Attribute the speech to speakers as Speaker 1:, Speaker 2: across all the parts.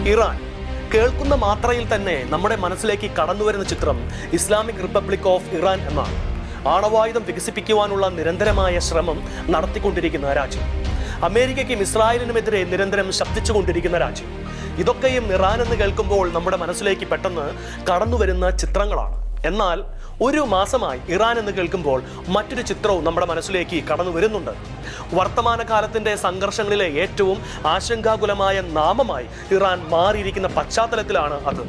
Speaker 1: Iran കേൾക്കുന്ന മാത്രയിൽ തന്നെ നമ്മുടെ മനസ്സിലേക്ക് കടന്നുവരുന്ന ചിത്രം ഇസ്ലാമിക് റിപ്പബ്ലിക് ഓഫ് ഇറാൻ എന്നാണ്. ആണവായുധം വികസിപ്പിക്കുവാനുള്ള നിരന്തരമായ ശ്രമം നടത്തിക്കൊണ്ടിരിക്കുന്ന രാജ്യം, അമേരിക്കയ്ക്കും ഇസ്രായേലിനുമെതിരെ നിരന്തരം ശബ്ദിച്ചുകൊണ്ടിരിക്കുന്ന രാജ്യം. ഇതൊക്കെയും ഇറാൻ എന്ന് കേൾക്കുമ്പോൾ നമ്മുടെ മനസ്സിലേക്ക് പെട്ടെന്ന് കടന്നുവരുന്ന ചിത്രങ്ങളാണ്. എന്നാൽ ഒരു മാസമായി ഇറാൻ എന്ന് കേൾക്കുമ്പോൾ മറ്റൊരു ചിത്രവും നമ്മുടെ മനസ്സിലേക്ക് കടന്നു വരുന്നുണ്ട്. വർത്തമാനകാലത്തിന്റെ സംഘർഷങ്ങളിലെ ഏറ്റവും ആശങ്കാകുലമായ നാമമായി ഇറാൻ മാറിയിരിക്കുന്ന പശ്ചാത്തലത്തിലാണ് അത്.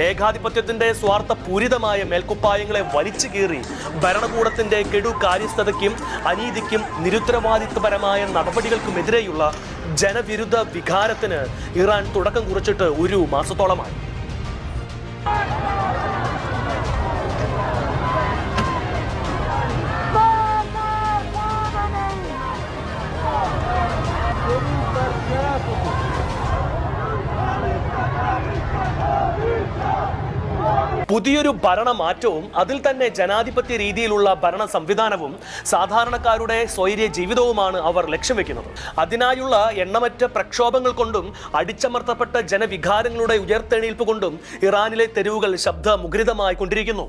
Speaker 1: ഏകാധിപത്യത്തിന്റെ സ്വാർത്ഥപൂരിതമായ മേൽക്കുപ്പായങ്ങളെ വലിച്ചു കീറി ഭരണകൂടത്തിന്റെ കെടു കാര്യസ്ഥതയ്ക്കും അനീതിക്കും നിരുത്തരവാദിത്വപരമായ നടപടികൾക്കുമെതിരെയുള്ള ജനവിരുദ്ധ വികാരത്തിന് ഇറാൻ തുടക്കം കുറിച്ചിട്ട് ഒരു മാസത്തോളമായി. പുതിയൊരു ഭരണമാറ്റവും അതിൽ തന്നെ ജനാധിപത്യ രീതിയിലുള്ള ഭരണ സംവിധാനവും സാധാരണക്കാരുടെ സ്വൈര്യ ജീവിതവുമാണ് അവർ ലക്ഷ്യം വെക്കുന്നത്. അതിനായുള്ള എണ്ണമറ്റ പ്രക്ഷോഭങ്ങൾ കൊണ്ടും അടിച്ചമർത്തപ്പെട്ട ജനവികാരങ്ങളുടെ ഉയർത്തെഴുന്നേൽപ്പ് കൊണ്ടും ഇറാനിലെ തെരുവുകൾ ശബ്ദമുഖരിതമായി കൊണ്ടിരിക്കുന്നു.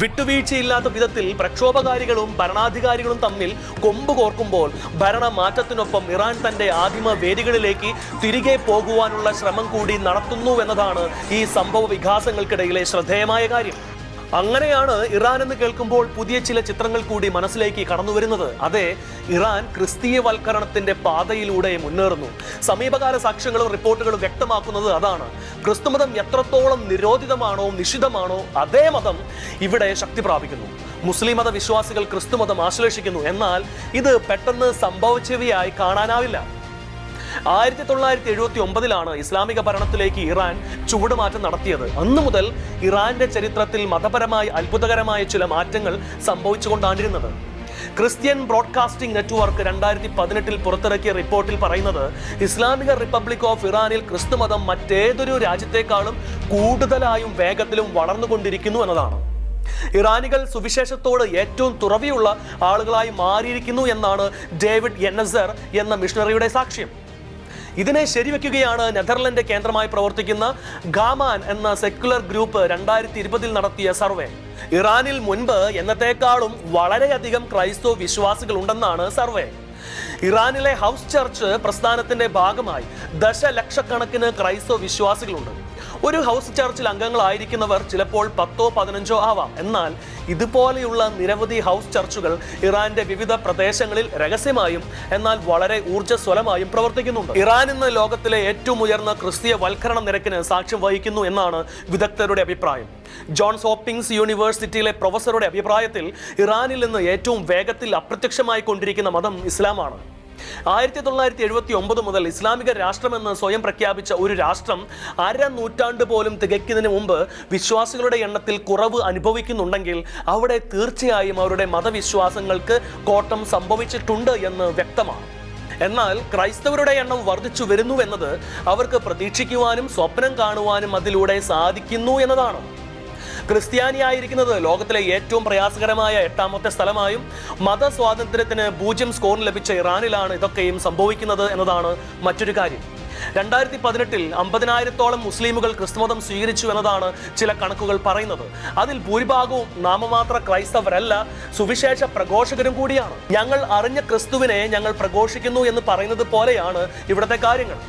Speaker 1: വിട്ടുവീഴ്ചയില്ലാത്ത വിധത്തിൽ പ്രക്ഷോഭകാരികളും ഭരണാധികാരികളും തമ്മിൽ കൊമ്പ് കോർക്കുമ്പോൾ ഭരണമാറ്റത്തിനൊപ്പം ഇറാൻ തന്റെ ആദിമ വേദികളിലേക്ക് തിരികെ പോകുവാനുള്ള ശ്രമം കൂടി നടത്തുന്നു എന്നതാണ് ഈ സംഭവ വികാസങ്ങൾക്കിടയിലെ ശ്രദ്ധേയമായ കാര്യം. അങ്ങനെയാണ് ഇറാൻ എന്ന് കേൾക്കുമ്പോൾ പുതിയ ചില ചിത്രങ്ങൾ കൂടി മനസ്സിലേക്ക് കടന്നു വരുന്നത്. അതെ, ഇറാൻ ക്രിസ്തീയവൽക്കരണത്തിന്റെ പാതയിലൂടെ മുന്നേറുന്നു. സമീപകാല സാക്ഷ്യങ്ങളും റിപ്പോർട്ടുകളും വ്യക്തമാക്കുന്നത് അതാണ്. ക്രിസ്തുമതം എത്രത്തോളം നിരോധിതമാണോ നിഷിദ്ധമാണോ അതേ മതം ഇവിടെ ശക്തി പ്രാപിക്കുന്നു. മുസ്ലിം മത വിശ്വാസികൾ ക്രിസ്തുമതം ആശ്ലേഷിക്കുന്നു. എന്നാൽ ഇത് പെട്ടെന്ന് സംഭവിച്ചവയായി കാണാനാവില്ല. 1979 ഇസ്ലാമിക ഭരണത്തിലേക്ക് ഇറാൻ ചുവടുമാറ്റം നടത്തിയത്. അന്നു മുതൽ ഇറാന്റെ ചരിത്രത്തിൽ മതപരമായി അത്ഭുതകരമായ ചില മാറ്റങ്ങൾ സംഭവിച്ചുകൊണ്ടാണിരുന്നത്. ക്രിസ്ത്യൻ ബ്രോഡ്കാസ്റ്റിംഗ് നെറ്റ്വർക്ക് 2018 പുറത്തിറക്കിയ റിപ്പോർട്ടിൽ പറയുന്നത് ഇസ്ലാമിക റിപ്പബ്ലിക് ഓഫ് ഇറാനിൽ ക്രിസ്തുമതം മറ്റേതൊരു രാജ്യത്തെക്കാളും കൂടുതലായും വേഗത്തിലും വളർന്നുകൊണ്ടിരിക്കുന്നു എന്നതാണ്. ഇറാനികൾ സുവിശേഷത്തോട് ഏറ്റവും തുറവിയുള്ള ആളുകളായി മാറിയിരിക്കുന്നു എന്നാണ് ഡേവിഡ് യെന്നസർ എന്ന മിഷണറിയുടെ സാക്ഷ്യം. ഇതിനെ ശരിവെക്കുകയാണ് നെതർലൻഡ് കേന്ദ്രമായി പ്രവർത്തിക്കുന്ന ഗാമാൻ എന്ന സെക്യുലർ ഗ്രൂപ്പ് 2020 നടത്തിയ സർവേ. ഇറാനിൽ മുൻപ് എന്നത്തേക്കാളും വളരെയധികം ക്രൈസ്തവ വിശ്വാസികൾ ഉണ്ടെന്നാണ് സർവേ. ഇറാനിലെ ഹൗസ് ചർച്ച് പ്രസ്ഥാനത്തിന്റെ ഭാഗമായി ദശലക്ഷക്കണക്കിന് ക്രൈസ്തവ വിശ്വാസികളുണ്ട്. ഒരു ഹൗസ് ചർച്ചിൽ അംഗങ്ങളായിരിക്കുന്നവർ ചിലപ്പോൾ 10ഓ 15ഓ ആവാം. എന്നാൽ ഇതുപോലെയുള്ള നിരവധി ഹൗസ് ചർച്ചുകൾ ഇറാന്റെ വിവിധ പ്രദേശങ്ങളിൽ രഹസ്യമായും എന്നാൽ വളരെ ഊർജ്ജസ്വലമായും പ്രവർത്തിക്കുന്നുണ്ട്. ഇറാൻ ഇന്ന് ലോകത്തിലെ ഏറ്റവും ഉയർന്ന ക്രിസ്തീയ വൽക്കരണ നിരക്കിന് സാക്ഷ്യം വഹിക്കുന്നു എന്നാണ് വിദഗ്ധരുടെ അഭിപ്രായം. ജോൺസ് ഹോപ്പിംഗ്സ് യൂണിവേഴ്സിറ്റിയിലെ പ്രൊഫസറുടെ അഭിപ്രായത്തിൽ ഇറാനിൽ നിന്ന് ഏറ്റവും വേഗത്തിൽ അപ്രത്യക്ഷമായി കൊണ്ടിരിക്കുന്ന മതം ഇസ്ലാമാണ്. 1979 മുതൽ ഇസ്ലാമിക രാഷ്ട്രമെന്ന് സ്വയം പ്രഖ്യാപിച്ച ഒരു രാഷ്ട്രം നൂറ്റാണ്ട് പോലും തികയ്ക്കുന്നതിന് മുമ്പ് വിശ്വാസികളുടെ എണ്ണത്തിൽ കുറവ് അനുഭവിക്കുന്നുണ്ടെങ്കിൽ അവിടെ തീർച്ചയായും അവരുടെ മതവിശ്വാസങ്ങൾക്ക് കോട്ടം സംഭവിച്ചിട്ടുണ്ട് എന്ന് വ്യക്തമാണ്. എന്നാൽ ക്രൈസ്തവരുടെ എണ്ണം വർദ്ധിച്ചു വരുന്നുവെന്നത് അവർക്ക് പ്രതീക്ഷിക്കുവാനും സ്വപ്നം കാണുവാനും അതിലൂടെ സാധിക്കുന്നു എന്നതാണ്. ക്രിസ്ത്യാനിയായിരിക്കുന്നത് ലോകത്തിലെ ഏറ്റവും പ്രയാസകരമായ 8ാമത്തെ സ്ഥലമായും മതസ്വാതന്ത്ര്യത്തിന് 0 സ്കോർ ലഭിച്ച ഇറാനിലാണ് ഇതൊക്കെയും സംഭവിക്കുന്നത് എന്നതാണ് മറ്റൊരു കാര്യം. 2018 50,000-ഓളം മുസ്ലിമുകൾ ക്രിസ്തുമതം സ്വീകരിച്ചു എന്നതാണ് ചില കണക്കുകൾ പറയുന്നത്. അതിൽ ഭൂരിഭാഗവും നാമമാത്ര ക്രൈസ്തവരല്ല, സുവിശേഷ പ്രഘോഷകരും കൂടിയാണ്. ഞങ്ങൾ അറിഞ്ഞ ക്രിസ്തുവിനെ ഞങ്ങൾ പ്രഘോഷിക്കുന്നു എന്ന് പറയുന്നത് പോലെയാണ് ഇവിടുത്തെ കാര്യങ്ങൾ.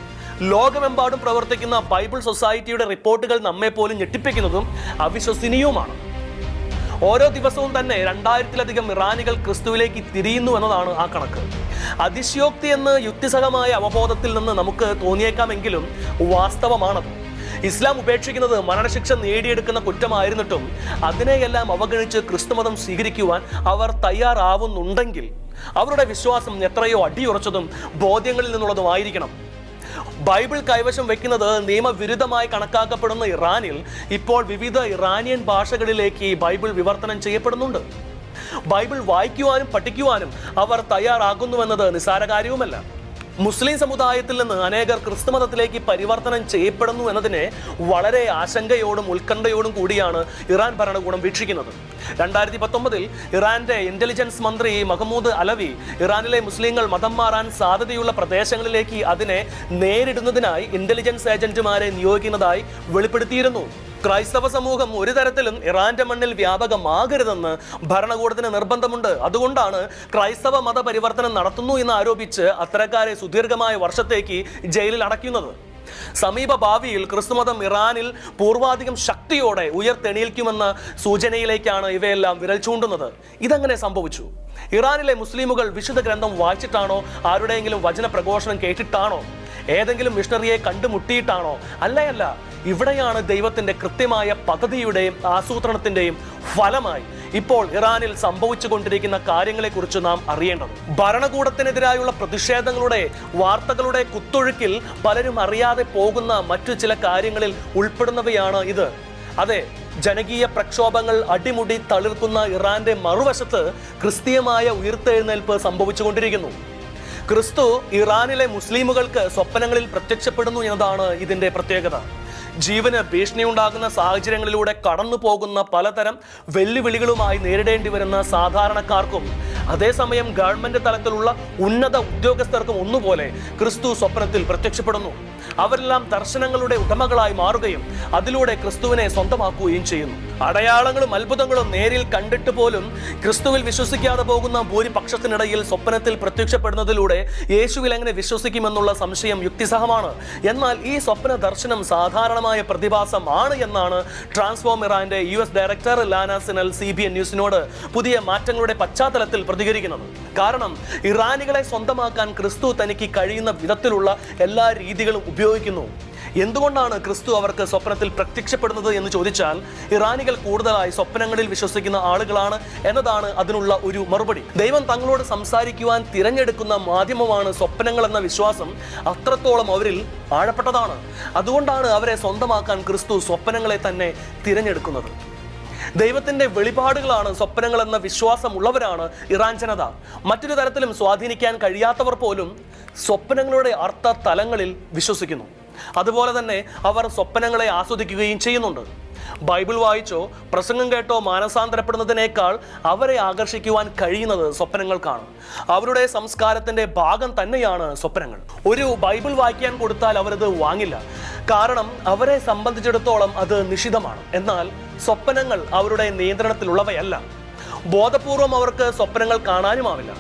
Speaker 1: ലോകമെമ്പാടും പ്രവർത്തിക്കുന്ന ബൈബിൾ സൊസൈറ്റിയുടെ റിപ്പോർട്ടുകൾ നമ്മെ പോലും ഞെട്ടിപ്പിക്കുന്നതും അവിശ്വസനീയവുമാണ്. ഓരോ ദിവസവും തന്നെ 2000-ലധികം ഇറാനികൾ ക്രിസ്തുവിലേക്ക് തിരിയുന്നു എന്നതാണ് ആ കണക്ക്. അതിശയോക്തി എന്ന് യുക്തിസഹമായ അവബോധത്തിൽ നിന്ന് നമുക്ക് തോന്നിയേക്കാമെങ്കിലും വാസ്തവമാണത്. ഇസ്ലാം ഉപേക്ഷിക്കുന്നത് മരണശിക്ഷ നേടിയെടുക്കുന്ന കുറ്റമായിരുന്നിട്ടും അതിനെയെല്ലാം അവഗണിച്ച് ക്രിസ്തുമതം സ്വീകരിക്കുവാൻ അവർ തയ്യാറാവുന്നുണ്ടെങ്കിൽ അവരുടെ വിശ്വാസം എത്രയോ അടിയുറച്ചതും ബോധ്യങ്ങളിൽ നിന്നുള്ളതുമായിരിക്കണം. ബൈബിൾ കൈവശം വെക്കുന്നത് നിയമവിരുദ്ധമായി കണക്കാക്കപ്പെടുന്ന ഇറാനിൽ ഇപ്പോൾ വിവിധ ഇറാനിയൻ ഭാഷകളിലേക്ക് ബൈബിൾ വിവർത്തനം ചെയ്യപ്പെടുന്നുണ്ട്. ബൈബിൾ വായിക്കുവാനും പഠിക്കുവാനും അവർ തയ്യാറാകുന്നുവെന്നത് നിസ്സാര കാര്യവുമല്ല. മുസ്ലിം സമുദായത്തിൽ നിന്ന് അനേകർ ക്രിസ്തുമതത്തിലേക്ക് പരിവർത്തനം ചെയ്യപ്പെടുന്നു എന്നതിനെ വളരെ ആശങ്കയോടും ഉത്കണ്ഠയോടും കൂടിയാണ് ഇറാൻ ഭരണകൂടം വീക്ഷിക്കുന്നത്. 2019 ഇറാന്റെ ഇന്റലിജൻസ് മന്ത്രി മഹ്മൂദ് അലവി ഇറാനിലെ മുസ്ലിങ്ങൾ മതം മാറാൻ സാധ്യതയുള്ള പ്രദേശങ്ങളിലേക്ക് അതിനെ നേരിടുന്നതിനായി ഇന്റലിജൻസ് ഏജന്റുമാരെ നിയോഗിക്കുന്നതായി വെളിപ്പെടുത്തിയിരുന്നു. ക്രൈസ്തവ സമൂഹം ഒരു തരത്തിലും ഇറാന്റെ മണ്ണിൽ വ്യാപകമാകരുതെന്ന് ഭരണകൂടത്തിന് നിർബന്ധമുണ്ട്. അതുകൊണ്ടാണ് ക്രൈസ്തവ മതപരിവർത്തനം നടത്തുന്നു എന്ന് ആരോപിച്ച് അത്തരക്കാരെ സുദീർഘമായ വർഷത്തേക്ക് ജയിലിൽ അടയ്ക്കുന്നത്. സമീപ ഭാവിയിൽ ക്രിസ്തുമതം ഇറാനിൽ പൂർവാധികം ശക്തിയോടെ ഉയർത്തെണീൽക്കുമെന്ന സൂചനയിലേക്കാണ് ഇവയെല്ലാം വിരൽ ചൂണ്ടുന്നത്. ഇതെങ്ങനെ സംഭവിച്ചു? ഇറാനിലെ മുസ്ലിമുകൾ വിശുദ്ധ ഗ്രന്ഥം വായിച്ചിട്ടാണോ? ആരുടെയെങ്കിലും വചന പ്രഘോഷണം കേട്ടിട്ടാണോ? ഏതെങ്കിലും മിഷണറിയെ കണ്ടുമുട്ടിയിട്ടാണോ? അല്ല, ഇവിടെയാണ് ദൈവത്തിന്റെ കൃത്യമായ പദ്ധതിയുടെയും ആസൂത്രണത്തിന്റെയും ഫലമായി ഇപ്പോൾ ഇറാനിൽ സംഭവിച്ചു കൊണ്ടിരിക്കുന്ന കാര്യങ്ങളെക്കുറിച്ച് നാം അറിയേണ്ടത്. ഭരണകൂടത്തിനെതിരായുള്ള പ്രതിഷേധങ്ങളുടെ വാർത്തകളുടെ കുത്തൊഴുക്കിൽ പലരും അറിയാതെ പോകുന്ന മറ്റു ചില കാര്യങ്ങളിൽ ഉൾപ്പെടുന്നവയാണ് ഇത്. അതെ, ജനകീയ പ്രക്ഷോഭങ്ങൾ അടിമുടി തളിർക്കുന്ന ഇറാന്റെ മറുവശത്ത് ക്രിസ്തീയമായ ഉയർത്തെഴുന്നേൽപ്പ് സംഭവിച്ചുകൊണ്ടിരിക്കുന്നു. ക്രിസ്തു ഇറാനിലെ മുസ്ലിമുകൾക്ക് സ്വപ്നങ്ങളിൽ പ്രത്യക്ഷപ്പെടുന്നു എന്നതാണ് ഇതിന്റെ പ്രത്യേകത. ജീവന് ഭീഷണിയുണ്ടാകുന്ന സാഹചര്യങ്ങളിലൂടെ കടന്നു പോകുന്ന പലതരം വെല്ലുവിളികളുമായി നേരിടേണ്ടി വരുന്ന സാധാരണക്കാർക്കും അതേസമയം ഗവൺമെന്റ് തലത്തിലുള്ള ഉന്നത ഉദ്യോഗസ്ഥർക്കും ഒന്നുപോലെ ക്രിസ്തു സ്വപ്നത്തിൽ പ്രത്യക്ഷപ്പെടുന്നു. അവരെല്ലാം ദർശനങ്ങളുടെ ഉടമകളായി മാറുകയും അതിലൂടെ ക്രിസ്തുവിനെ സ്വന്തമാക്കുകയും ചെയ്യുന്നു. അടയാളങ്ങളും അത്ഭുതങ്ങളും നേരിൽ കണ്ടിട്ട് പോലും ക്രിസ്തുവിൽ വിശ്വസിക്കാതെ പോകുന്ന ഭൂരിപക്ഷത്തിനിടയിൽ സ്വപ്നത്തിൽ പ്രത്യക്ഷപ്പെടുന്നതിലൂടെ യേശുവിൽ എങ്ങനെ വിശ്വസിക്കുമെന്നുള്ള സംശയം യുക്തിസഹമാണ്. എന്നാൽ ഈ സ്വപ്ന ദർശനം സാധാരണമായ പ്രതിഭാസമാണ് എന്നാണ് ട്രാൻസ്ഫോം ഇറാന്റെ US ഡയറക്ടർ ലാന സിനൽ CBN ന്യൂസിനോട് പുതിയ മാറ്റങ്ങളുടെ പശ്ചാത്തലത്തിൽ പ്രതികരിക്കുന്നത്. കാരണം ഇറാനികളെ സ്വന്തമാക്കാൻ ക്രിസ്തു തനിക്ക് കഴിയുന്ന വിധത്തിലുള്ള എല്ലാ രീതികളും ഉപയോഗിക്കുന്നു. എന്തുകൊണ്ടാണ് ക്രിസ്തു അവർക്ക് സ്വപ്നത്തിൽ പ്രത്യക്ഷപ്പെടുന്നത് എന്ന് ചോദിച്ചാൽ, ഇറാനികൾ കൂടുതലായി സ്വപ്നങ്ങളിൽ വിശ്വസിക്കുന്ന ആളുകളാണ് എന്നതാണ് അതിനുള്ള ഒരു മറുപടി. ദൈവം തങ്ങളോട് സംസാരിക്കുവാൻ തിരഞ്ഞെടുക്കുന്ന മാധ്യമമാണ് സ്വപ്നങ്ങൾ എന്ന വിശ്വാസം അത്രത്തോളം അവരിൽ ആഴപ്പെട്ടതാണ്. അതുകൊണ്ടാണ് അവരെ സ്വന്തമാക്കാൻ ക്രിസ്തു സ്വപ്നങ്ങളെ തന്നെ തിരഞ്ഞെടുക്കുന്നത്. ദൈവത്തിന്റെ വെളിപാടുകളാണ് സ്വപ്നങ്ങൾ എന്ന വിശ്വാസമുള്ളവരാണ് ഇറാൻ ജനത. മറ്റൊരു തരത്തിലും സ്വാധീനിക്കാൻ കഴിയാത്തവർ പോലും സ്വപ്നങ്ങളുടെ അർത്ഥ തലങ്ങളിൽ വിശ്വസിക്കുന്നു. അതുപോലെ തന്നെ അവർ സ്വപ്നങ്ങളെ ആസ്വദിക്കുകയും ചെയ്യുന്നുണ്ട്. ബൈബിൾ വായിച്ചോ പ്രസംഗം കേട്ടോ മാനസാന്തരപ്പെടുന്നതിനേക്കാൾ അവരെ ആകർഷിക്കുവാൻ കഴിയുന്നത് സ്വപ്നങ്ങൾക്കാണ്. അവരുടെ സംസ്കാരത്തിന്റെ ഭാഗം തന്നെയാണ് സ്വപ്നങ്ങൾ. ഒരു ബൈബിൾ വായിക്കാൻ കൊടുത്താൽ അവരത് വാങ്ങില്ല, കാരണം അവരെ സംബന്ധിച്ചിടത്തോളം അത് നിഷിദ്ധമാണ്. എന്നാൽ സ്വപ്നങ്ങൾ അവരുടെ നിയന്ത്രണത്തിലുള്ളവയല്ല. ബോധപൂർവം അവർക്ക് സ്വപ്നങ്ങൾ കാണാനുമാവില്ല.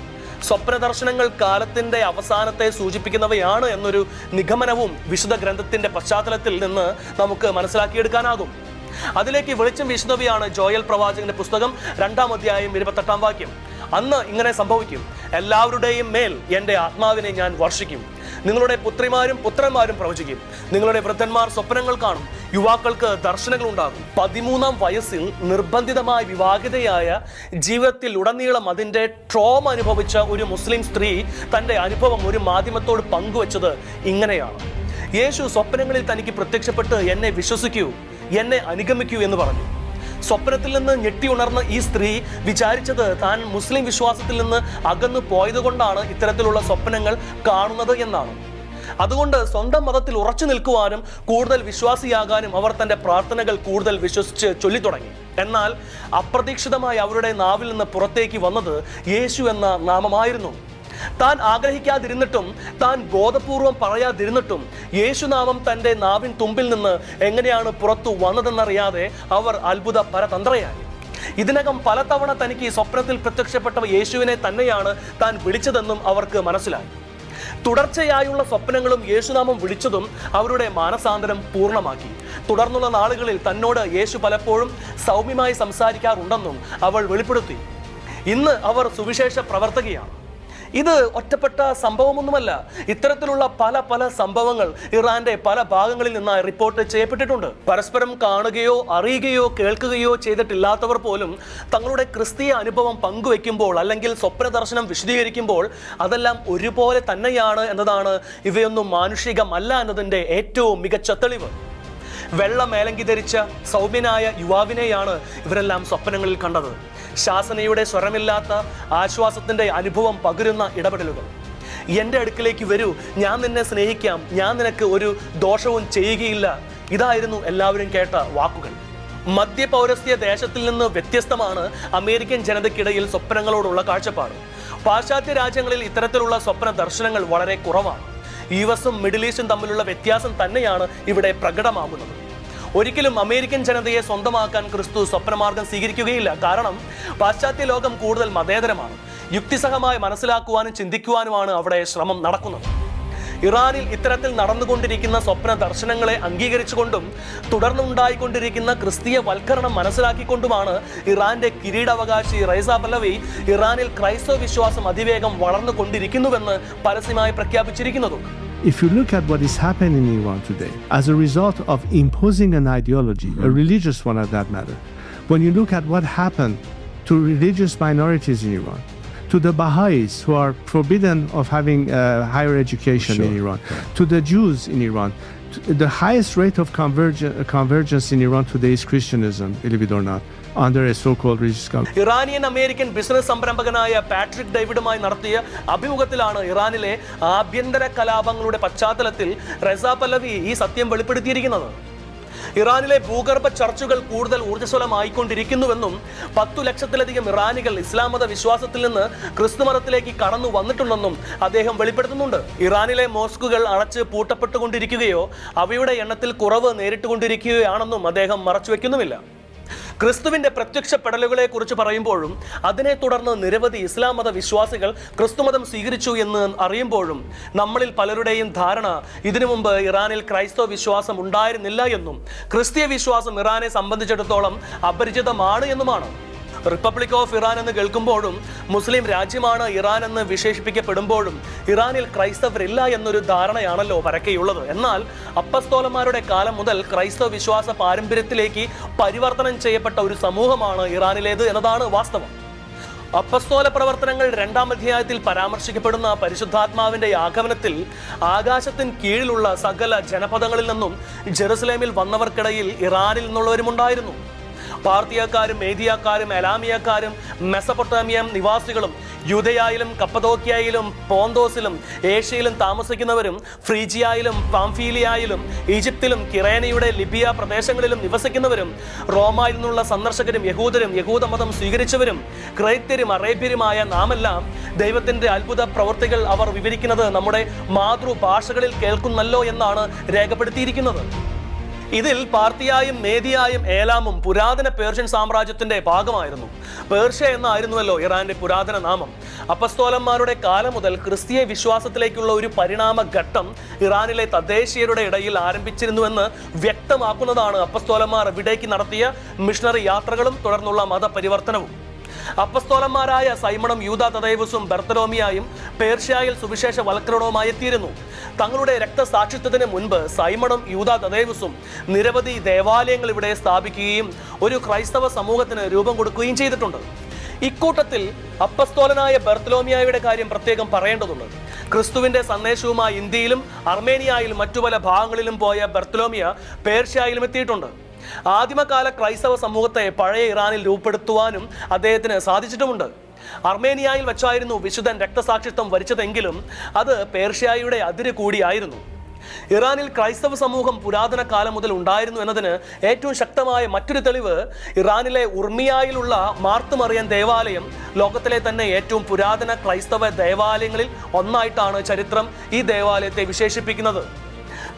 Speaker 1: സ്വപ്ന ദർശനങ്ങൾ കാലത്തിന്റെ അവസാനത്തെ സൂചിപ്പിക്കുന്നവയാണ് എന്നൊരു നിഗമനവും വിശുദ്ധ ഗ്രന്ഥത്തിന്റെ പശ്ചാത്തലത്തിൽ നിന്ന് നമുക്ക് മനസ്സിലാക്കിയെടുക്കാനാകും. അതിലേക്ക് വെളിച്ചം വീശുന്നവയാണ് ജോയൽ പ്രവാചകന്റെ പുസ്തകം 2-ാം അധ്യായം 28-ാം വാക്യം. അന്ന് ഇങ്ങനെ സംഭവിക്കും, എല്ലാവരുടെയും മേൽ എൻ്റെ ആത്മാവിനെ ഞാൻ വർഷിക്കും. നിങ്ങളുടെ പുത്രിമാരും പുത്രന്മാരും പ്രവചിക്കും. നിങ്ങളുടെ വൃദ്ധന്മാർ സ്വപ്നങ്ങൾ കാണും. യുവാക്കൾക്ക് ദർശനങ്ങൾ ഉണ്ടാകും. 13-ാം വയസ്സിൽ നിർബന്ധിതമായ വിവാഹിതയായ ജീവിതത്തിൽ ഉടനീളം അതിൻ്റെ ട്രോമ അനുഭവിച്ച ഒരു മുസ്ലിം സ്ത്രീ തൻ്റെ അനുഭവം ഒരു മാധ്യമത്തോട് പങ്കുവച്ചത് ഇങ്ങനെയാണ്: യേശു സ്വപ്നങ്ങളിൽ തനിക്ക് പ്രത്യക്ഷപ്പെട്ട് എന്നെ വിശ്വസിക്കൂ, എന്നെ അനുഗമിക്കൂ എന്ന് പറഞ്ഞു. സ്വപ്നത്തിൽ നിന്ന് ഞെട്ടി ഉണർന്ന ഈ സ്ത്രീ വിചാരിച്ചത് താൻ മുസ്ലിം വിശ്വാസത്തിൽ നിന്ന് അകന്നു പോയതുകൊണ്ടാണ് ഇത്തരത്തിലുള്ള സ്വപ്നങ്ങൾ കാണുന്നത് എന്നാണ്. അതുകൊണ്ട് സ്വന്തം മതത്തിൽ ഉറച്ചു നിൽക്കുവാനും കൂടുതൽ വിശ്വാസിയാകാനും അവർ തന്റെ പ്രാർത്ഥനകൾ കൂടുതൽ വിശ്വസിച്ച് ചൊല്ലിത്തുടങ്ങി. എന്നാൽ അപ്രതീക്ഷിതമായി അവരുടെ നാവിൽ നിന്ന് പുറത്തേക്ക് വന്നത് യേശു എന്ന നാമമായിരുന്നു. താൻ ആഗ്രഹിക്കാതിരുന്നിട്ടും താൻ ബോധപൂർവം പറയാതിരുന്നിട്ടും യേശുനാമം തൻ്റെ നാവിൻ തുമ്പിൽ നിന്ന് എങ്ങനെയാണ് പുറത്തു വന്നതെന്നറിയാതെ അവർ അത്ഭുത പരതന്ത്രയായി. ഇതിനകം പലതവണ തനിക്ക് സ്വപ്നത്തിൽ പ്രത്യക്ഷപ്പെട്ട യേശുവിനെ തന്നെയാണ് താൻ വിളിച്ചതെന്നും അവർക്ക് മനസ്സിലായി. തുടർച്ചയായുള്ള സ്വപ്നങ്ങളും യേശുനാമം വിളിച്ചതും അവരുടെ മാനസാന്തരം പൂർണ്ണമാക്കി. തുടർന്നുള്ള നാളുകളിൽ തന്നോട് യേശു പലപ്പോഴും സൗമ്യമായി സംസാരിക്കാറുണ്ടെന്നും അവൾ വെളിപ്പെടുത്തി. ഇന്ന് അവർ സുവിശേഷ പ്രവർത്തകയാണ്. ഇത് ഒറ്റപ്പെട്ട സംഭവമൊന്നുമല്ല. ഇത്തരത്തിലുള്ള പല സംഭവങ്ങൾ ഇറാന്റെ പല ഭാഗങ്ങളിൽ നിന്നായി റിപ്പോർട്ട് ചെയ്യപ്പെട്ടിട്ടുണ്ട്. പരസ്പരം കാണുകയോ അറിയുകയോ കേൾക്കുകയോ ചെയ്തിട്ടില്ലാത്തവർ പോലും തങ്ങളുടെ ക്രിസ്തീയ അനുഭവം പങ്കുവെക്കുമ്പോൾ അല്ലെങ്കിൽ സ്വപ്ന ദർശനം വിശദീകരിക്കുമ്പോൾ അതെല്ലാം ഒരുപോലെ തന്നെയാണ് എന്നതാണ് ഇവയൊന്നും മാനുഷികമല്ല എന്നതിൻ്റെ ഏറ്റവും മികച്ച തെളിവ്. വെള്ള മേലങ്കി ധരിച്ച സൗമ്യനായ യുവാവിനെയാണ് ഇവരെല്ലാം സ്വപ്നങ്ങളിൽ കണ്ടത്. ശാസനയുടെ സ്വരമില്ലാത്ത ആശ്വാസത്തിന്റെ അനുഭവം പകരുന്ന ഇടപെടലുകൾ. എൻ്റെ അടുക്കിലേക്ക് വരൂ, ഞാൻ നിന്നെ സ്നേഹിക്കാം, ഞാൻ നിനക്ക് ഒരു ദോഷവും ചെയ്യുകയില്ല. ഇതായിരുന്നു എല്ലാവരും കേട്ട വാക്കുകൾ. മധ്യപൗരസ്ത്യ ദേശത്തിൽ നിന്ന് വ്യത്യസ്തമാണ് അമേരിക്കൻ ജനതയ്ക്കിടയിൽ സ്വപ്നങ്ങളോടുള്ള കാഴ്ചപ്പാട്. പാശ്ചാത്യ രാജ്യങ്ങളിൽ ഇത്തരത്തിലുള്ള സ്വപ്ന ദർശനങ്ങൾ വളരെ കുറവാണ്. യുഎസും മിഡിൽ ഈസ്റ്റും തമ്മിലുള്ള വ്യത്യാസം തന്നെയാണ് ഇവിടെ പ്രകടമാകുന്നത്. ഒരിക്കലും അമേരിക്കൻ ജനതയെ സ്വന്തമാക്കാൻ ക്രിസ്തു സ്വപ്നമാർഗം സ്വീകരിക്കുകയില്ല. കാരണം പാശ്ചാത്യ ലോകം കൂടുതൽ മതേതരമാണ്. യുക്തിസഹമായി മനസ്സിലാക്കുവാനും ചിന്തിക്കുവാനുമാണ് അവിടെ ശ്രമം നടക്കുന്നത്. ഇറാനിൽ ഇത്തരത്തിൽ നടന്നുകൊണ്ടിരിക്കുന്ന സ്വപ്ന ദർശനങ്ങളെ അംഗീകരിച്ചുകൊണ്ടും തുടർന്നുണ്ടായിക്കൊണ്ടിരിക്കുന്ന ക്രിസ്തീയ വൽക്കരണം മനസ്സിലാക്കിക്കൊണ്ടുമാണ് ഇറാന്റെ കിരീടാവകാശി റൈസ പല്ലവി ഇറാനിൽ ക്രൈസ്തവ വിശ്വാസം അതിവേഗം വളർന്നുകൊണ്ടിരിക്കുന്നുവെന്ന് പരസ്യമായി പ്രഖ്യാപിച്ചിരിക്കുന്നതും.
Speaker 2: If you look at what is happening in Iran today, as a result of imposing an ideology, a religious one at that matter, when you look at what happened to religious minorities in Iran, to the Baha'is who are forbidden of having higher education in Iran, to the Jews in Iran, the highest rate of convergence in Iran today is Christianism, believe it or not, under a so-called religious government.
Speaker 1: Iranian American business സംരംഭകനായ Patrick ഡേവിഡുമായി നടത്തിയ അഭിമുഖത്തിലാണ് ഇറാനിലെ ആഭ്യന്തര കലാപങ്ങളുടെ പശ്ചാത്തലത്തിൽ റസ പല്ലവി ഈ സത്യം വെളിപ്പെടുത്തിയിരിക്കുന്നത്. ഇറാനിലെ ഭൂഗർഭ ചർച്ചുകൾ കൂടുതൽ ഊർജ്ജസ്വലമായിക്കൊണ്ടിരിക്കുന്നുവെന്നും 10 ലക്ഷത്തിലധികം ഇറാനികൾ ഇസ്ലാം മത വിശ്വാസത്തിൽ നിന്ന് ക്രിസ്തു മതത്തിലേക്ക് കടന്നു വന്നിട്ടുണ്ടെന്നും അദ്ദേഹം വെളിപ്പെടുത്തുന്നുണ്ട്. ഇറാനിലെ മോസ്കുകൾ അടച്ച് പൂട്ടപ്പെട്ടുകൊണ്ടിരിക്കുകയോ അവയുടെ എണ്ണത്തിൽ കുറവ് നേരിട്ടുകൊണ്ടിരിക്കുകയാണെന്നും അദ്ദേഹം മറച്ചുവെക്കുന്നുമില്ല. ക്രിസ്തുവിന്റെ പ്രത്യക്ഷപ്പെടലുകളെ കുറിച്ച് പറയുമ്പോഴും അതിനെ തുടർന്ന് നിരവധി ഇസ്ലാം മത വിശ്വാസികൾ ക്രിസ്തുമതം സ്വീകരിച്ചു എന്ന് അറിയുമ്പോഴും നമ്മളിൽ പലരുടെയും ധാരണ ഇതിനു മുമ്പ് ഇറാനിൽ ക്രൈസ്തവ വിശ്വാസം ഉണ്ടായിരുന്നില്ല എന്നും ക്രിസ്തീയ വിശ്വാസം ഇറാനെ സംബന്ധിച്ചിടത്തോളം അപരിചിതമാണ് എന്നുമാണ്. റിപ്പബ്ലിക് ഓഫ് ഇറാൻ എന്ന് കേൾക്കുമ്പോഴും മുസ്ലിം രാജ്യമാണ് ഇറാൻ എന്ന് വിശേഷിപ്പിക്കപ്പെടുമ്പോഴും ഇറാനിൽ ക്രൈസ്തവരില്ല എന്നൊരു ധാരണയാണല്ലോ പരക്കെയുള്ളത്. എന്നാൽ അപ്പസ്തോലന്മാരുടെ കാലം മുതൽ ക്രൈസ്തവ വിശ്വാസ പാരമ്പര്യത്തിലേക്ക് പരിവർത്തനം ചെയ്യപ്പെട്ട ഒരു സമൂഹമാണ് ഇറാനിലേത് എന്നതാണ് വാസ്തവം. അപ്പസ്തോല പ്രവർത്തനങ്ങൾ 2-ാം അധ്യായത്തിൽ പരാമർശിക്കപ്പെടുന്ന പരിശുദ്ധാത്മാവിന്റെ ആഗമനത്തിൽ ആകാശത്തിന് കീഴിലുള്ള സകല ജനപദങ്ങളിൽ നിന്നും ജെറുസലേമിൽ വന്നവർക്കിടയിൽ ഇറാനിൽ നിന്നുള്ളവരുമുണ്ടായിരുന്നു. പാർത്തിയക്കാരും മേദിയക്കാരും എലാമിയക്കാരും മെസപ്പൊട്ടാമിയ നിവാസികളും യൂദയായിലും കപ്പദോക്യയിലും പോന്തോസിലും ഏഷ്യയിലും താമസിക്കുന്നവരും ഫ്രീജിയയിലും പാംഫീലിയയിലും ഈജിപ്തിലും കിറേനയുടെ ലിബിയ പ്രദേശങ്ങളിലും നിവസിക്കുന്നവരും റോമയിൽ നിന്നുള്ള സന്ദർശകരും യഹൂദരും യഹൂദമതം സ്വീകരിച്ചവരും ക്രൈത്യരും അറേബ്യരുമായ നാമെല്ലാം ദൈവത്തിന്റെ അത്ഭുത പ്രവൃത്തികൾ അവർ വിവരിക്കുന്നത് നമ്മുടെ മാതൃഭാഷകളിൽ കേൾക്കുന്നല്ലോ എന്നാണ് രേഖപ്പെടുത്തിയിരിക്കുന്നത്. ഇതിൽ പാർത്തിയായും മേദിയായും ഏലാമും പുരാതന പേർഷ്യൻ സാമ്രാജ്യത്തിന്റെ ഭാഗമായിരുന്നു. പേർഷ്യ എന്നായിരുന്നുവല്ലോ ഇറാന്റെ പുരാതന നാമം. അപ്പസ്തോലന്മാരുടെ കാലം മുതൽ ക്രിസ്തീയ വിശ്വാസത്തിലേക്കുള്ള ഒരു പരിണാമ ഘട്ടം ഇറാനിലെ തദ്ദേശീയരുടെ ഇടയിൽ ആരംഭിച്ചിരുന്നുവെന്ന് വ്യക്തമാക്കുന്നതാണ് അപ്പസ്തോലന്മാർ ഇവിടേക്ക് നടത്തിയ മിഷണറി യാത്രകളും തുടർന്നുള്ള മതപരിവർത്തനവും. അപ്പസ്തോലന്മാരായ സൈമണും യൂദ തദൈവസും ബർത്തലോമിയായും പേർഷ്യയിൽ സുവിശേഷ വൽക്കരണവുമായി എത്തിയിരുന്നു. തങ്ങളുടെ രക്തസാക്ഷിത്വത്തിന് മുൻപ് സൈമണും യൂദ തദൈവസും നിരവധി ദേവാലയങ്ങൾ ഇവിടെ സ്ഥാപിക്കുകയും ഒരു ക്രൈസ്തവ സമൂഹത്തിന് രൂപം കൊടുക്കുകയും ചെയ്തിട്ടുണ്ട്. ഇക്കൂട്ടത്തിൽ അപ്പസ്തോലനായ ബർത്തലോമിയായുടെ കാര്യം പ്രത്യേകം പറയേണ്ടതുണ്ട്. ക്രിസ്തുവിന്റെ സന്ദേശവുമായി ഇന്ത്യയിലും അർമേനിയയിലും മറ്റു പല ഭാഗങ്ങളിലും പോയ ബർത്തലോമിയ പേർഷ്യയിലും എത്തിയിട്ടുണ്ട്. ആദിമകാല ക്രൈസ്തവ സമൂഹത്തെ പഴയ ഇറാനിൽ രൂപപ്പെടുത്തുവാനും അദ്ദേഹത്തിന് സാധിച്ചിട്ടുമുണ്ട്. അർമേനിയയിൽ വെച്ചായിരുന്നു വിശുദ്ധൻ രക്തസാക്ഷിത്വം വരിച്ചതെങ്കിലും അത് പേർഷ്യയുടെ അതിര് കൂടിയായിരുന്നു. ഇറാനിൽ ക്രൈസ്തവ സമൂഹം പുരാതന കാലം മുതൽ ഉണ്ടായിരുന്നു എന്നതിന് ഏറ്റവും ശക്തമായ മറ്റൊരു തെളിവ് ഇറാനിലെ ഉർമിയയിലുള്ള മാർത്തുമറിയൻ ദേവാലയം ലോകത്തിലെ തന്നെ ഏറ്റവും പുരാതന ക്രൈസ്തവ ദേവാലയങ്ങളിൽ ഒന്നായിട്ടാണ് ചരിത്രം ഈ ദേവാലയത്തെ വിശേഷിപ്പിക്കുന്നത്.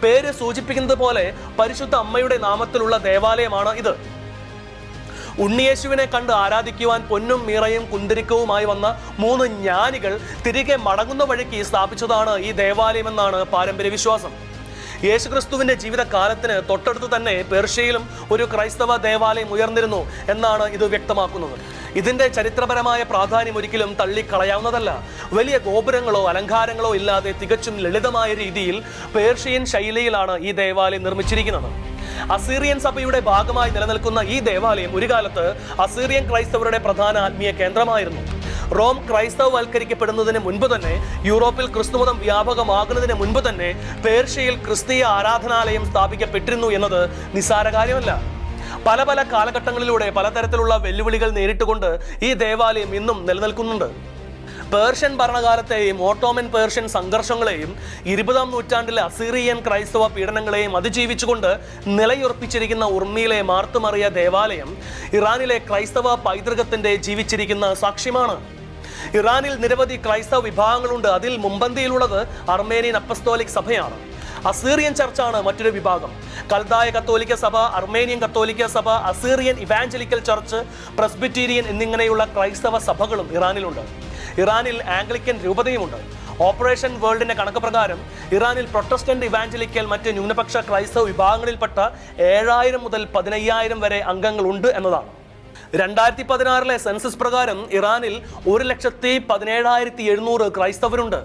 Speaker 1: പേര് സൂചിപ്പിക്കുന്നത് പോലെ പരിശുദ്ധ അമ്മയുടെ നാമത്തിലുള്ള ദേവാലയമാണ് ഇത്. ഉണ്ണിയേശുവിനെ കണ്ട് ആരാധിക്കുവാൻ പൊന്നും മീറയും കുന്തിരിക്കവുമായി വന്ന 3 ജ്ഞാനികൾ തിരികെ മടങ്ങുന്ന വഴിക്ക് സ്ഥാപിച്ചതാണ് ഈ ദേവാലയമെന്നാണ് പാരമ്പര്യ വിശ്വാസം. യേശുക്രിസ്തുവിന്റെ ജീവിതകാലത്തിന് തൊട്ടടുത്ത് തന്നെ പേർഷ്യയിലും ഒരു ക്രൈസ്തവ ദേവാലയം ഉയർന്നിരുന്നു എന്നാണ് ഇത് വ്യക്തമാക്കുന്നത്. ഇതിന്റെ ചരിത്രപരമായ പ്രാധാന്യം ഒരിക്കലും തള്ളിക്കളയാവുന്നതല്ല. വലിയ ഗോപുരങ്ങളോ അലങ്കാരങ്ങളോ ഇല്ലാതെ തികച്ചും ലളിതമായ രീതിയിൽ പേർഷ്യൻ ശൈലിയിലാണ് ഈ ദേവാലയം നിർമ്മിച്ചിരിക്കുന്നത്. അസീറിയൻ സഭയുടെ ഭാഗമായി നിലനിൽക്കുന്ന ഈ ദേവാലയം ഒരു കാലത്ത് അസീറിയൻ ക്രൈസ്തവരുടെ പ്രധാന ആത്മീയ കേന്ദ്രമായിരുന്നു. റോം ക്രൈസ്തവവൽക്കരിക്കപ്പെടുന്നതിന് മുൻപ് തന്നെ, യൂറോപ്പിൽ ക്രിസ്തുമതം വ്യാപകമാകുന്നതിന് മുൻപ് തന്നെ പേർഷ്യയിൽ ക്രിസ്തീയ ആരാധനാലയം സ്ഥാപിക്കപ്പെട്ടിരുന്നു എന്നത് നിസ്സാര കാര്യമല്ല. പല പല കാലഘട്ടങ്ങളിലൂടെ പലതരത്തിലുള്ള വെല്ലുവിളികൾ നേരിട്ടുകൊണ്ട് ഈ ദേവാലയം ഇന്നും നിലനിൽക്കുന്നുണ്ട്. പേർഷ്യൻ ഭരണകാലത്തെയും ഓട്ടോമൻ പേർഷ്യൻ സംഘർഷങ്ങളെയും 20-ാം നൂറ്റാണ്ടിലെ അസീറിയൻ ക്രൈസ്തവ പീഡനങ്ങളെയും അതിജീവിച്ചുകൊണ്ട് നിലയുറപ്പിച്ചിരിക്കുന്ന ഉർമിയിലെ മാർത്തുമറിയ ദേവാലയം ഇറാനിലെ ക്രൈസ്തവ പൈതൃകത്തിന്റെ ജീവിച്ചിരിക്കുന്ന സാക്ഷ്യമാണ്. ഇറാനിൽ നിരവധി ക്രൈസ്തവ വിഭാഗങ്ങളുണ്ട്. അതിൽ മുമ്പന്തിയിലുള്ളത് അർമേനിയൻ അപ്പസ്തോലിക് സഭയാണ്. അസീറിയൻ ചർച്ചാണ് മറ്റൊരു വിഭാഗം. കൽദായ കത്തോലിക്ക സഭ, അർമേനിയൻ കത്തോലിക്ക സഭ, അസീറിയൻ ഇവാഞ്ചലിക്കൽ ചർച്ച്, പ്രസ്ബിറ്റീരിയൻ എന്നിങ്ങനെയുള്ള ക്രൈസ്തവ സഭകളും ഇറാനിലുണ്ട്. ഇറാനിൽ ആംഗ്ലിക്കൻ രൂപതയുമുണ്ട്. ഓപ്പറേഷൻ വേൾഡിന്റെ കണക്ക് പ്രകാരം ഇറാനിൽ പ്രൊട്ടസ്റ്റന്റ് ഇവാഞ്ചലിക്കൽ മറ്റ് ന്യൂനപക്ഷ ക്രൈസ്തവ വിഭാഗങ്ങളിൽപ്പെട്ട 7000 മുതൽ 15,000 വരെ അംഗങ്ങളുണ്ട് എന്നതാണ്. 2016 സെൻസസ് പ്രകാരം ഇറാനിൽ 1,17,700 ക്രൈസ്തവരുണ്ട്.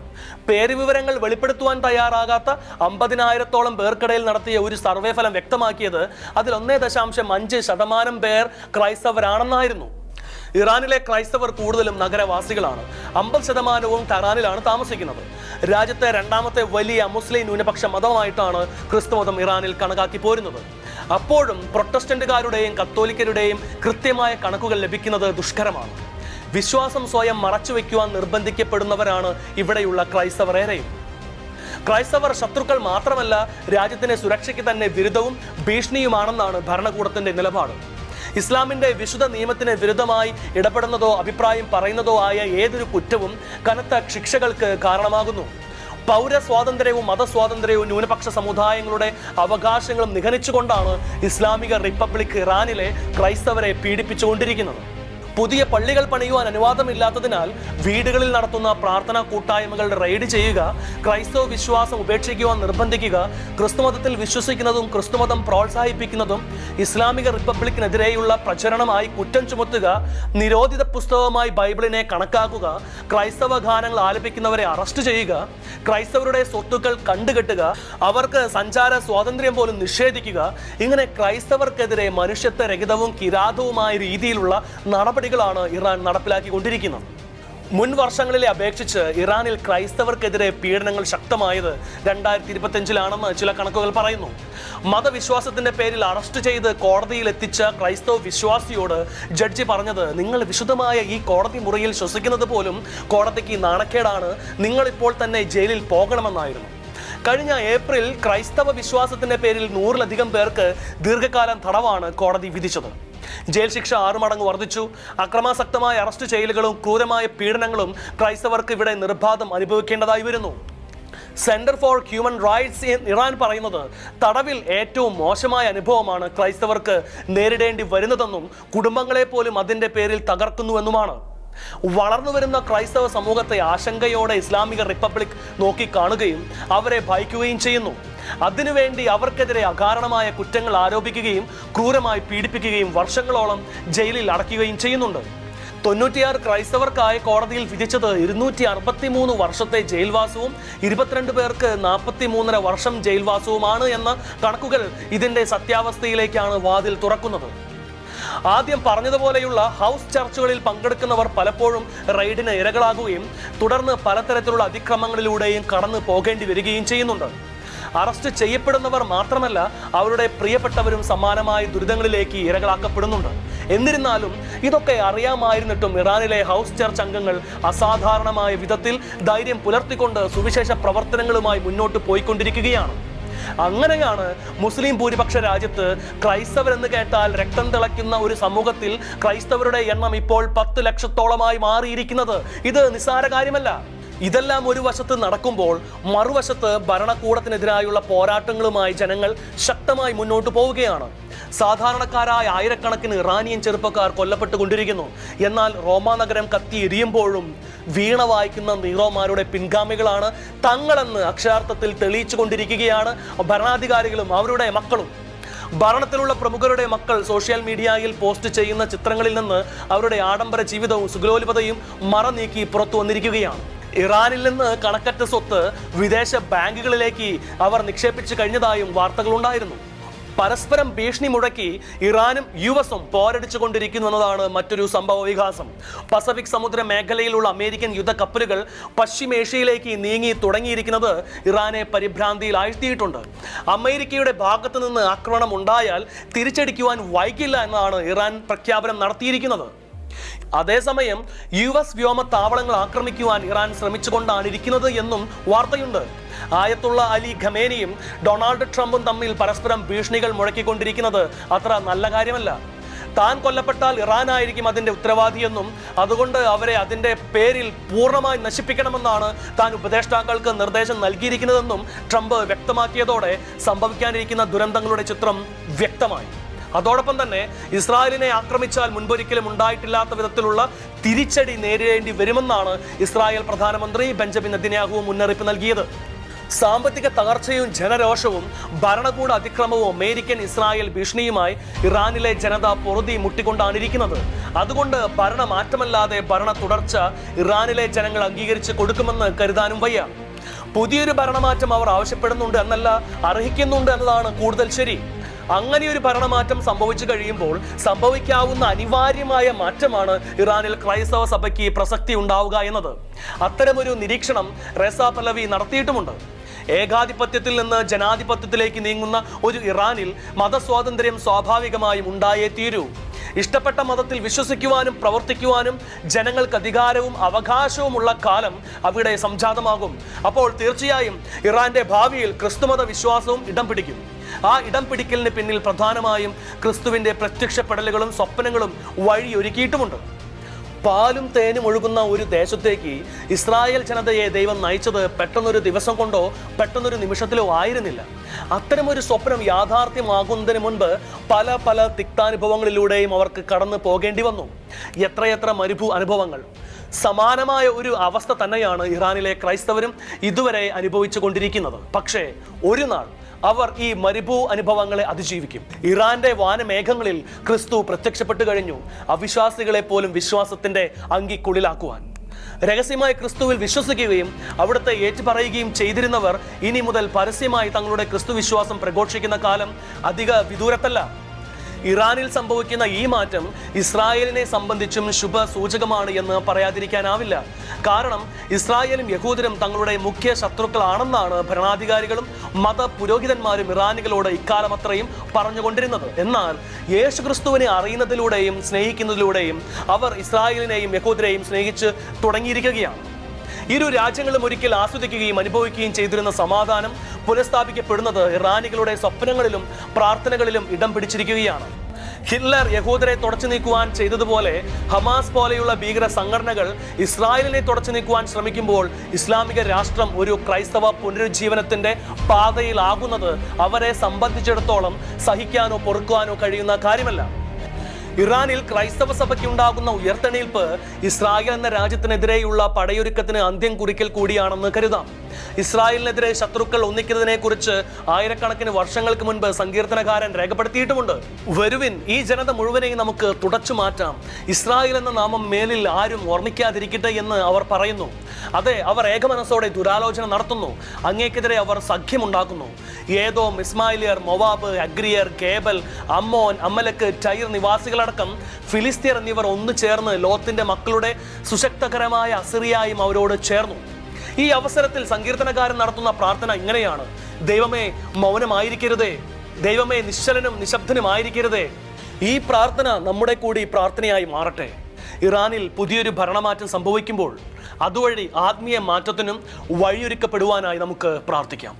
Speaker 1: പേരുവിവരങ്ങൾ വെളിപ്പെടുത്തുവാൻ തയ്യാറാകാത്ത 50,000-ഓളം പേർക്കിടയിൽ നടത്തിയ ഒരു സർവേ ഫലം വ്യക്തമാക്കിയത് അതിൽ 1.5% പേർ ക്രൈസ്തവരാണെന്നായിരുന്നു. ഇറാനിലെ ക്രൈസ്തവർ കൂടുതലും നഗരവാസികളാണ്. 50% ടെഹ്റാനിലാണ് താമസിക്കുന്നത്. രാജ്യത്തെ 2ാമത്തെ വലിയ മുസ്ലിം ന്യൂനപക്ഷ മതമായിട്ടാണ് ക്രിസ്തുമതം ഇറാനിൽ കണക്കാക്കി പോരുന്നത്. അപ്പോഴും പ്രൊട്ടസ്റ്റന്റുകാരുടെയും കത്തോലിക്കരുടെയും കൃത്യമായ കണക്കുകൾ ലഭിക്കുന്നത് ദുഷ്കരമാണ്. വിശ്വാസം സ്വയം മറച്ചുവെക്കുവാൻ നിർബന്ധിക്കപ്പെടുന്നവരാണ് ഇവിടെയുള്ള ക്രൈസ്തവർ ഏറെയും. ക്രൈസ്തവർ ശത്രുക്കൾ മാത്രമല്ല, രാജ്യത്തിന്റെ സുരക്ഷയ്ക്ക് തന്നെ വിരുദ്ധവും ഭീഷണിയുമാണെന്നാണ് ഭരണകൂടത്തിന്റെ നിലപാട്. ഇസ്ലാമിന്റെ വിശുദ്ധ നിയമത്തിന് വിരുദ്ധമായി ഇടപെടുന്നതോ അഭിപ്രായം പറയുന്നതോ ആയ ഏതൊരു കുറ്റവും കനത്ത ശിക്ഷകൾക്ക് കാരണമാകുന്നു. പൗരസ്വാതന്ത്ര്യവും മതസ്വാതന്ത്ര്യവും ന്യൂനപക്ഷ സമുദായങ്ങളുടെ അവകാശങ്ങളും നിഗണിച്ചുകൊണ്ടാണ് ഇസ്ലാമിക റിപ്പബ്ലിക് ഇറാനിലെ ക്രൈസ്തവരെ പീഡിപ്പിച്ചുകൊണ്ടിരിക്കുന്നത്. പുതിയ പള്ളികൾ പണിയുവാൻ അനുവാദമില്ലാത്തതിനാൽ വീടുകളിൽ നടത്തുന്ന പ്രാർത്ഥനാ കൂട്ടായ്മകളുടെ റെയ്ഡ് ചെയ്യുക, ക്രൈസ്തവ വിശ്വാസം ഉപേക്ഷിക്കുവാൻ നിർബന്ധിക്കുക, ക്രിസ്തുമതത്തിൽ വിശ്വസിക്കുന്നതും ക്രിസ്തുമതം പ്രോത്സാഹിപ്പിക്കുന്നതും ഇസ്ലാമിക റിപ്പബ്ലിക്കിനെതിരെയുള്ള പ്രചരണമായി കുറ്റം ചുമത്തുക, നിരോധിത പുസ്തകമായി ബൈബിളിനെ കണക്കാക്കുക, ക്രൈസ്തവ ഗാനങ്ങൾ ആലപിക്കുന്നവരെ അറസ്റ്റ് ചെയ്യുക, ക്രൈസ്തവരുടെ സ്വത്തുക്കൾ കണ്ടുകെട്ടുക, അവർക്ക് സഞ്ചാര സ്വാതന്ത്ര്യം പോലും നിഷേധിക്കുക, ഇങ്ങനെ ക്രൈസ്തവർക്കെതിരെ മനുഷ്യത്വരഹിതവും കിരാതവുമായ രീതിയിലുള്ള നടപടികളാണ് ഇറാൻ നടപ്പിലാക്കിക്കൊണ്ടിരിക്കുന്നത്. മുൻ വർഷങ്ങളിലെ അപേക്ഷിച്ച് ഇറാനിൽ ക്രൈസ്തവർക്കെതിരെ പീഡനങ്ങൾ ശക്തമായത് 2025-ലാണെന്ന് ചില കണക്കുകൾ പറയുന്നു. മതവിശ്വാസത്തിന്റെ പേരിൽ അറസ്റ്റ് ചെയ്ത് കോടതിയിൽ എത്തിച്ച ക്രൈസ്തവ വിശ്വാസിയോട് ജഡ്ജി പറഞ്ഞത്, നിങ്ങൾ വിശുദ്ധമായ ഈ കോടതി മുറിയിൽ ശ്വസിക്കുന്നത് പോലും കോടതിക്ക് നാണക്കേടാണ്, നിങ്ങളിപ്പോൾ തന്നെ ജയിലിൽ പോകണമെന്നായിരുന്നു. കഴിഞ്ഞ ഏപ്രിൽ ക്രൈസ്തവ വിശ്വാസത്തിന്റെ പേരിൽ 100-ലധികം പേർക്ക് ദീർഘകാലം തടവാണ് കോടതി വിധിച്ചത്. ജയിൽ ശിക്ഷ 6 മടങ്ങ് വർദ്ധിച്ചു. അക്രമാസക്തമായ അറസ്റ്റ് ചെയ്യലുകളും ക്രൂരമായ പീഡനങ്ങളും ക്രൈസ്തവർക്ക് ഇവിടെ നിർബാധം അനുഭവിക്കേണ്ടതായി വരുന്നു. Centre for human rights in Iran പറയുന്നത് തടവിൽ ഏറ്റവും മോശമായ അനുഭവമാണ് ക്രൈസ്തവർക്ക് നേരിടേണ്ടി വരുന്നതെന്നും കുടുംബങ്ങളെ പോലും അതിന്റെ പേരിൽ തകർക്കുന്നുവെന്നുമാണ്. വളർന്നു വരുന്ന ക്രൈസ്തവ സമൂഹത്തെ ആശങ്കയോടെ ഇസ്ലാമിക റിപ്പബ്ലിക് നോക്കിക്കാണുകയും അവരെ ഭയക്കുകയും ചെയ്യുന്നു. അതിനുവേണ്ടി അവർക്കെതിരെ അകാരണമായ കുറ്റങ്ങൾ ആരോപിക്കുകയും ക്രൂരമായി പീഡിപ്പിക്കുകയും വർഷങ്ങളോളം ജയിലിൽ അടയ്ക്കുകയും ചെയ്യുന്നുണ്ട്. 96 ക്രൈസ്തവർക്കായി കോടതിയിൽ വിധിച്ചത് 263 വർഷത്തെ ജയിൽവാസവും 22 പേർക്ക് 43.5 വർഷം ജയിൽവാസവുമാണ് എന്ന കണക്കുകൾ ഇതിന്റെ സത്യാവസ്ഥയിലേക്കാണ് വാതിൽ തുറക്കുന്നത്. ആദ്യം പറഞ്ഞതുപോലെയുള്ള ഹൗസ് ചർച്ചുകളിൽ പങ്കെടുക്കുന്നവർ പലപ്പോഴും റെയ്ഡിന് ഇരകളാകുകയും തുടർന്ന് പലതരത്തിലുള്ള അതിക്രമങ്ങളിലൂടെയും കടന്നു പോകേണ്ടി വരികയും ചെയ്യുന്നുണ്ട്. അറസ്റ്റ് ചെയ്യപ്പെടുന്നവർ മാത്രമല്ല, അവരുടെ പ്രിയപ്പെട്ടവരും സമാനമായ ദുരിതങ്ങളിലേക്ക് ഇരകളാക്കപ്പെടുന്നുണ്ട്. എന്നിരുന്നാലും ഇതൊക്കെ അറിയാമായിരുന്നിട്ടും ഇറാനിലെ ഹൗസ് ചർച്ച് അംഗങ്ങൾ അസാധാരണമായ വിധത്തിൽ ധൈര്യം പുലർത്തിക്കൊണ്ട് സുവിശേഷ പ്രവർത്തനങ്ങളുമായി മുന്നോട്ട് പോയിക്കൊണ്ടിരിക്കുകയാണ്. അങ്ങനെയാണ് മുസ്ലിം ഭൂരിപക്ഷ രാജ്യത്ത് ക്രൈസ്തവരെന്ന് കേട്ടാൽ രക്തം തിളയ്ക്കുന്ന ഒരു സമൂഹത്തിൽ ക്രൈസ്തവരുടെ എണ്ണം ഇപ്പോൾ 10 ലക്ഷത്തോളമായി മാറിയിരിക്കുന്നത്. ഇത് നിസ്സാര കാര്യമല്ല. ഇതെല്ലാം ഒരു വശത്ത് നടക്കുമ്പോൾ മറുവശത്ത് ഭരണകൂടത്തിനെതിരായുള്ള പോരാട്ടങ്ങളുമായി ജനങ്ങൾ ശക്തമായി മുന്നോട്ട് പോവുകയാണ്. സാധാരണക്കാരായ ആയിരക്കണക്കിന് ഇറാനിയൻ ചെറുപ്പക്കാർ കൊല്ലപ്പെട്ടുകൊണ്ടിരിക്കുന്നു. എന്നാൽ റോമാ നഗരം കത്തി എരിയുമ്പോഴും വീണ വായിക്കുന്ന നീറോമാരുടെ പിൻഗാമികളാണ് തങ്ങളെന്ന് അക്ഷരാർത്ഥത്തിൽ തെളിയിച്ചു കൊണ്ടിരിക്കുകയാണ് ഭരണാധികാരികളും അവരുടെ മക്കളും. ഭരണത്തിലുള്ള പ്രമുഖരുടെ മക്കൾ സോഷ്യൽ മീഡിയയിൽ പോസ്റ്റ് ചെയ്യുന്ന ചിത്രങ്ങളിൽ നിന്ന് അവരുടെ ആഡംബര ജീവിതവും സുഖലോലുപതയും മറനീക്കി പുറത്തു വന്നിരിക്കുകയാണ്. ഇറാനിൽ നിന്ന് കണക്കറ്റ സ്വത്ത് വിദേശ ബാങ്കുകളിലേക്ക് അവർ നിക്ഷേപിച്ചു കഴിഞ്ഞതായും വാർത്തകളുണ്ടായിരുന്നു. പരസ്പരം ഭീഷണി മുഴക്കി ഇറാനും US-ഉം പോരടിച്ചുകൊണ്ടിരിക്കുന്നു എന്നതാണ് മറ്റൊരു സംഭവ വികാസം. പസഫിക് സമുദ്ര മേഖലയിലുള്ള അമേരിക്കൻ യുദ്ധക്കപ്പലുകൾ പശ്ചിമേഷ്യയിലേക്ക് നീങ്ങി തുടങ്ങിയിരിക്കുന്നത് ഇറാനെ പരിഭ്രാന്തിയിൽ ആഴ്ത്തിയിട്ടുണ്ട്. അമേരിക്കയുടെ ഭാഗത്തു നിന്ന് ആക്രമണം ഉണ്ടായാൽ തിരിച്ചടിക്കുവാൻ വൈകില്ല എന്നാണ് ഇറാൻ പ്രഖ്യാപനം നടത്തിയിരിക്കുന്നത്. അതേസമയം US വ്യോമത്താവളങ്ങൾ ആക്രമിക്കുവാൻ ഇറാൻ ശ്രമിച്ചുകൊണ്ടാണ് ഇരിക്കുന്നത് എന്നും വാർത്തയുണ്ട്. ആയത്തുള്ള അലി ഖമേനിയും ഡൊണാൾഡ് ട്രംപും തമ്മിൽ പരസ്പരം ഭീഷണികൾ മുഴക്കിക്കൊണ്ടിരിക്കുന്നത് അത്ര നല്ല കാര്യമല്ല. താൻ കൊല്ലപ്പെട്ടാൽ ഇറാനായിരിക്കും അതിന്റെ ഉത്തരവാദിയെന്നും അതുകൊണ്ട് അവരെ അതിന്റെ പേരിൽ പൂർണ്ണമായി നശിപ്പിക്കണമെന്നാണ് താൻ ഉപദേഷ്ടാക്കൾക്ക് നിർദ്ദേശം നൽകിയിരിക്കുന്നതെന്നും ട്രംപ് വ്യക്തമാക്കിയതോടെ സംഭവിക്കാനിരിക്കുന്ന ദുരന്തങ്ങളുടെ ചിത്രം വ്യക്തമായി. അതോടൊപ്പം തന്നെ ഇസ്രായേലിനെ ആക്രമിച്ചാൽ മുൻപൊരിക്കലും ഉണ്ടായിട്ടില്ലാത്ത വിധത്തിലുള്ള തിരിച്ചടി നേരിടേണ്ടി വരുമെന്നാണ് ഇസ്രായേൽ പ്രധാനമന്ത്രി ബെഞ്ചമിൻ നെതന്യാഹു മുന്നറിയിപ്പ് നൽകിയത്. സാമ്പത്തിക തകർച്ചയും ജനരോഷവും ഭരണകൂട അതിക്രമവും അമേരിക്കൻ ഇസ്രായേൽ ഭീഷണിയുമായി ഇറാനിലെ ജനത പൊറുതി മുട്ടിക്കൊണ്ടാണിരിക്കുന്നത്. അതുകൊണ്ട് ഭരണമാറ്റമല്ലാതെ ഭരണ തുടർച്ച ഇറാനിലെ ജനങ്ങൾ അംഗീകരിച്ച് കൊടുക്കുമെന്ന് കരുതാനും വയ്യ. പുതിയൊരു ഭരണമാറ്റം അവർ ആവശ്യപ്പെടുന്നുണ്ട് എന്നല്ല, അർഹിക്കുന്നുണ്ട് എന്നതാണ് കൂടുതൽ ശരി. അങ്ങനെയൊരു ഭരണമാറ്റം സംഭവിച്ചു കഴിയുമ്പോൾ സംഭവിക്കാവുന്ന അനിവാര്യമായ മാറ്റമാണ് ഇറാനിൽ ക്രൈസ്തവ സഭയ്ക്ക് പ്രസക്തി ഉണ്ടാവുക എന്നത്. അത്തരമൊരു നിരീക്ഷണം റെസ പലവി നടത്തിയിട്ടുമുണ്ട്. ഏകാധിപത്യത്തിൽ നിന്ന് ജനാധിപത്യത്തിലേക്ക് നീങ്ങുന്ന ഒരു ഇറാനിൽ മതസ്വാതന്ത്ര്യം സ്വാഭാവികമായും ഉണ്ടായേ തീരൂ. ഇഷ്ടപ്പെട്ട മതത്തിൽ വിശ്വസിക്കുവാനും പ്രവർത്തിക്കുവാനും ജനങ്ങൾക്ക് അധികാരവും അവകാശവുമുള്ള കാലം അവിടെ സംജാതമാകും. അപ്പോൾ തീർച്ചയായും ഇറാന്റെ ഭാവിയിൽ ക്രിസ്തുമത വിശ്വാസവും ഇടം പിടിക്കും. ആ ഇടം പിടിക്കലിന് പിന്നിൽ പ്രധാനമായും ക്രിസ്തുവിന്റെ പ്രത്യക്ഷപ്പെടലുകളും സ്വപ്നങ്ങളും വഴിയൊരുക്കിയിട്ടുമുണ്ട്. പാലും തേനും ഒഴുകുന്ന ഒരു ദേശത്തേക്ക് ഇസ്രായേൽ ജനതയെ ദൈവം നയിച്ചത് പെട്ടെന്നൊരു ദിവസം കൊണ്ടോ പെട്ടെന്നൊരു നിമിഷത്തിലോ ആയിരുന്നില്ല. അത്തരമൊരു സ്വപ്നം യാഥാർത്ഥ്യമാകുന്നതിന് മുൻപ് പല തിക്താനുഭവങ്ങളിലൂടെയും അവർക്ക് കടന്നു പോകേണ്ടി വന്നു. എത്രയെത്ര മരുഭൂ അനുഭവങ്ങൾ. സമാനമായ ഒരു അവസ്ഥ തന്നെയാണ് ഇറാനിലെ ക്രൈസ്തവരും ഇതുവരെ അനുഭവിച്ചു കൊണ്ടിരിക്കുന്നത്. പക്ഷേ ഒരു നാൾ അവർ ഈ മരുഭൂ അനുഭവങ്ങളെ അതിജീവിക്കും. ഇറാന്റെ വാനമേഘങ്ങളിൽ ക്രിസ്തു പ്രത്യക്ഷപ്പെട്ടു കഴിഞ്ഞു, അവിശ്വാസികളെ പോലും വിശ്വാസത്തിന്റെ അങ്കിക്കുള്ളിലാക്കുവാൻ. രഹസ്യമായി ക്രിസ്തുവിൽ വിശ്വസിക്കുകയും അവിടുത്തെ ഏറ്റുപറയുകയും ചെയ്തിരുന്നവർ ഇനി മുതൽ പരസ്യമായി തങ്ങളുടെ ക്രിസ്തു വിശ്വാസം പ്രഘോഷിക്കുന്ന കാലം അധിക വിദൂരത്തല്ല. ഇറാനിൽ സംഭവിക്കുന്ന ഈ മാറ്റം ഇസ്രായേലിനെ സംബന്ധിച്ചും ശുഭ സൂചകമാണ് എന്ന് പറയാതിരിക്കാനാവില്ല. കാരണം ഇസ്രായേലും യഹൂദരും തങ്ങളുടെ മുഖ്യ ശത്രുക്കളാണെന്നാണ് ഭരണാധികാരികളും മത പുരോഹിതന്മാരും ഇറാനികളോട് ഇക്കാലം അത്രയും പറഞ്ഞുകൊണ്ടിരുന്നത്. എന്നാൽ യേശു ക്രിസ്തുവിനെ അറിയുന്നതിലൂടെയും സ്നേഹിക്കുന്നതിലൂടെയും അവർ ഇസ്രായേലിനെയും യഹൂദരെയും സ്നേഹിച്ച് തുടങ്ങിയിരിക്കുകയാണ്. ഇരു രാജ്യങ്ങളും ഒരിക്കൽ ആസ്വദിക്കുകയും അനുഭവിക്കുകയും ചെയ്തിരുന്ന സമാധാനം പുനഃസ്ഥാപിക്കപ്പെടുന്നത് ഇറാനികളുടെ സ്വപ്നങ്ങളിലും പ്രാർത്ഥനകളിലും ഇടം പിടിച്ചിരിക്കുകയാണ്. ഹിറ്റ്ലർ യഹൂദരെ തുടച്ചു നീക്കുവാൻ ചെയ്തതുപോലെ ഹമാസ് പോലെയുള്ള ഭീകര സംഘടനകൾ ഇസ്രായേലിനെ തുടച്ചു നീക്കുവാൻ ശ്രമിക്കുമ്പോൾ ഇസ്ലാമിക രാഷ്ട്രം ഒരു ക്രൈസ്തവ പുനരുജ്ജീവനത്തിന്റെ പാതയിലാകുന്നത് അവരെ സംബന്ധിച്ചിടത്തോളം സഹിക്കാനോ പൊറുക്കുവാനോ കഴിയുന്ന കാര്യമല്ല. ഇറാനിൽ ക്രൈസ്തവ സഭയ്ക്കുണ്ടാകുന്ന ഉയർത്തെണീൽപ്പ് ഇസ്രായേൽ എന്ന രാജ്യത്തിനെതിരെയുള്ള പടയൊരുക്കത്തിന് അന്ത്യം കുറിക്കൽ കൂടിയാണെന്ന് കരുതാം. ഇസ്രായേലിനെതിരെ ശത്രുക്കൾ ഒന്നിക്കുന്നതിനെ കുറിച്ച് ആയിരക്കണക്കിന് വർഷങ്ങൾക്ക് മുൻപ് സങ്കീർത്തനകാരൻ രേഖപ്പെടുത്തിയിട്ടുമുണ്ട്. വരുവിൻ, ഈ ജനത മുഴുവനെയും നമുക്ക് തുടച്ചു മാറ്റാം, ഇസ്രായേൽ എന്ന നാമം മേലിൽ ആരും ഓർമ്മിക്കാതിരിക്കട്ടെ എന്ന് അവർ പറയുന്നു. അതെ, അവർ ഏകമനസ്സോടെ ദുരാലോചന നടത്തുന്നു. അങ്ങേക്കെതിരെ അവർ സഖ്യമുണ്ടാക്കുന്നു. ഏദോം, ഇസ്മായിലിയർ, മൊവാബ്, അഗ്രിയർ, ഗേബൽ, അമ്മോൻ, അമലക്ക്, ടൈർ നിവാസികളടക്കം ഫിലിസ്തീർ എന്നിവർ ഒന്നു ചേർന്ന് ലോത്തിന്റെ മക്കളുടെ സുശക്തകരമായ അസിറിയായും അവരോട് ചേർന്നു. ഈ അവസരത്തിൽ സങ്കീർത്തനകാരൻ നടത്തുന്ന പ്രാർത്ഥന ഇങ്ങനെയാണ്: ദൈവമേ, മൗനമായിരിക്കരുതേ, ദൈവമേ, നിശ്ചലനും നിശബ്ദനുമായിരിക്കരുതേ. ഈ പ്രാർത്ഥന നമ്മുടെ കൂടി പ്രാർത്ഥനയായി മാറട്ടെ. ഇറാനിൽ പുതിയൊരു ഭരണമാറ്റം സംഭവിക്കുമ്പോൾ അതുവഴി ആത്മീയ മാറ്റത്തിനും വഴിയൊരുക്കപ്പെടുവാനായി നമുക്ക് പ്രാർത്ഥിക്കാം.